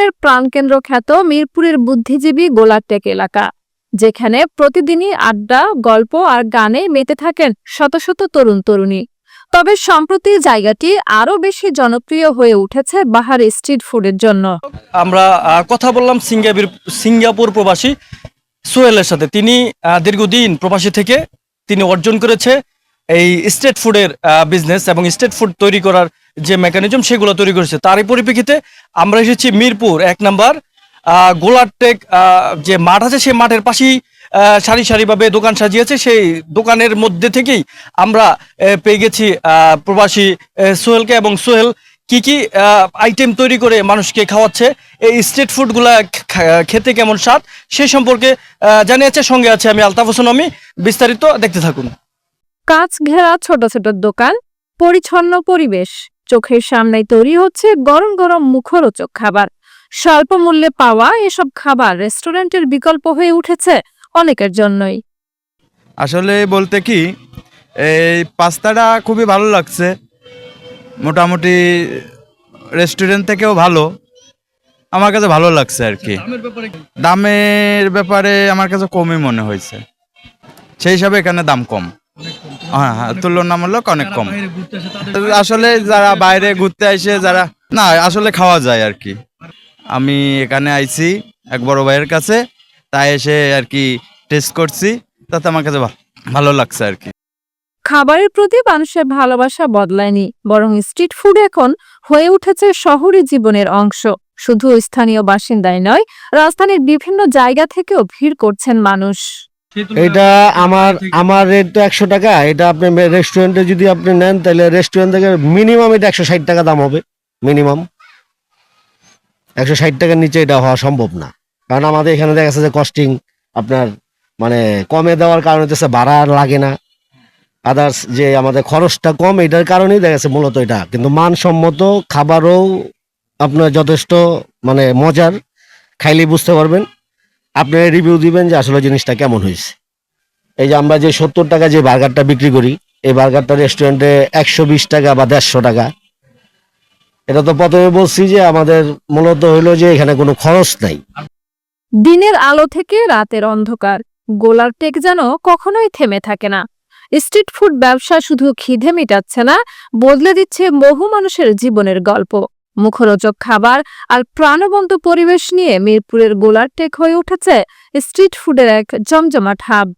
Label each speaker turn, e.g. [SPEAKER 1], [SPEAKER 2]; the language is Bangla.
[SPEAKER 1] পর্যটনের প্রাণকেন্দ্র খ্যাত মিরপুরের বুদ্ধিজীবী গোলারটেক এলাকা, যেখানে প্রতিদিনই আড্ডা, গল্প আর গানে মেতে থাকেন শত শত তরুণ তরুণী। তবে সম্প্রতি জায়গাটি আরো বেশি জনপ্রিয় হয়ে উঠেছে বাহারি স্ট্রিট ফুডের জন্য।
[SPEAKER 2] আমরা কথা বললাম সিঙ্গাপুর প্রবাসী সোহেলের সাথে। তিনি দীর্ঘদিন প্রবাসী থেকে তিনি অর্জন করেছে এই স্ট্রিট ফুডের বিজনেস এবং স্ট্রিট ফুড তৈরি করার যে মেকানিজম সেগুলো তৈরি করেছে। তারই পরিপ্রেক্ষিতে আমরা এসেছি মিরপুর 1 নম্বর গোলারটেক যে মাঠ আছে, সেই মাঠের পাশেই সারি সারিভাবে দোকান সাজিয়েছে। সেই দোকানের মধ্যে থেকেই আমরা পেয়ে গেছি প্রবাসী সোহেলকে, এবং সোহেল কি কি আইটেম তৈরি করে মানুষকে খাওয়াচ্ছে, এই স্ট্রিট ফুডগুলা খেতে কেমন স্বাদ সে সম্পর্কে জানিয়েছে। সঙ্গে আছে আমি আলতাফ হোসেন অমি। বিস্তারিত দেখতে থাকুন।
[SPEAKER 1] কাঁচ ঘেরা ছোট ছোট দোকান, পরিচ্ছন্ন পরিবেশ, চোখের সামনেই তৈরি হচ্ছে গরম গরম মুখরোচক খাবার। স্বল্প মূল্যে পাওয়া এসব খাবার রেস্টুরেন্টের বিকল্প হয়ে উঠেছে অনেকের জন্যই।
[SPEAKER 3] আসলে বলতে কি, এই পাস্তাটা খুবই ভালো লাগছে, মোটামুটি রেস্টুরেন্ট থেকেও ভালো, আমার কাছে ভালো লাগছে আর কি। দামের ব্যাপারে আমার কাছে কমই মনে হয়েছে, সেই হিসাবে এখানে দাম কম। হ্যাঁ হ্যাঁ, তুলনামূলক অনেক কম। আসলে যারা বাইরে ঘুরতে আসে, যারা না আসলে খাওয়া যায় আর কি। আমি এখানে আইছি এক বড় ভাইয়ের কাছে, তাই এসে আর কি টেস্ট করছি, তাতে আমার কাছে ভালো লাগছে আর কি।
[SPEAKER 1] খাবারের প্রতি মানুষের ভালোবাসা বদলায়নি, বরং স্ট্রিট ফুড এখন হয়ে উঠেছে শহরে জীবনের অংশ। শুধু স্থানীয় বাসিন্দাই নয়, রাজধানীর বিভিন্ন জায়গা থেকেও ভিড় করছেন মানুষ।
[SPEAKER 4] এটা আমার রেট তো 100 টাকা। এটা আপনি রেস্টুরেন্টে যদি আপনি নেন, তাহলে রেস্টুরেন্ট থেকে মিনিমাম এটা 160 টাকা দাম হবে। মিনিমাম 160 টাকার নিচে এটা হওয়া সম্ভব না, কারণ আমাদের এখানে দেখা যাচ্ছে যে কস্টিং আপনার মানে কমে দেওয়ার কারণে হচ্ছে ভাড়া লাগে না, আদার্স যে আমাদের খরচটা কম, এটার কারণেই দেখা যাচ্ছে মূলত এটা। কিন্তু মানসম্মত খাবারও আপনার যথেষ্ট মানে মজার, খাইলেই বুঝতে পারবেন। আপনি রিভিউ দিবেন যে আসলে জিনিসটা কেমন হয়েছে। এই যে আমরা যে 70 টাকা যে বার্গারটা বিক্রি করি, এই বার্গারটা রেস্টুরেন্টে 120 টাকা বা 150 টাকা। এটা তো প্রথমে বলছি যে আমাদের মূলত হইলো যে এখানে কোনো খরচ নাই।
[SPEAKER 1] দিনের আলো থেকে রাতের অন্ধকার, গোলারটেক যেন কখনোই থেমে থাকে না। স্ট্রিট ফুড ব্যবসা শুধু খিদে মেটাচ্ছে না, বদলে দিচ্ছে বহু মানুষের জীবনের গল্প। মুখরোচক খাবার আর প্রাণবন্ত পরিবেশ নিয়ে মিরপুরের গোলারটেক হয়ে উঠেছে স্ট্রিট ফুডের এক জমজমাট হাব।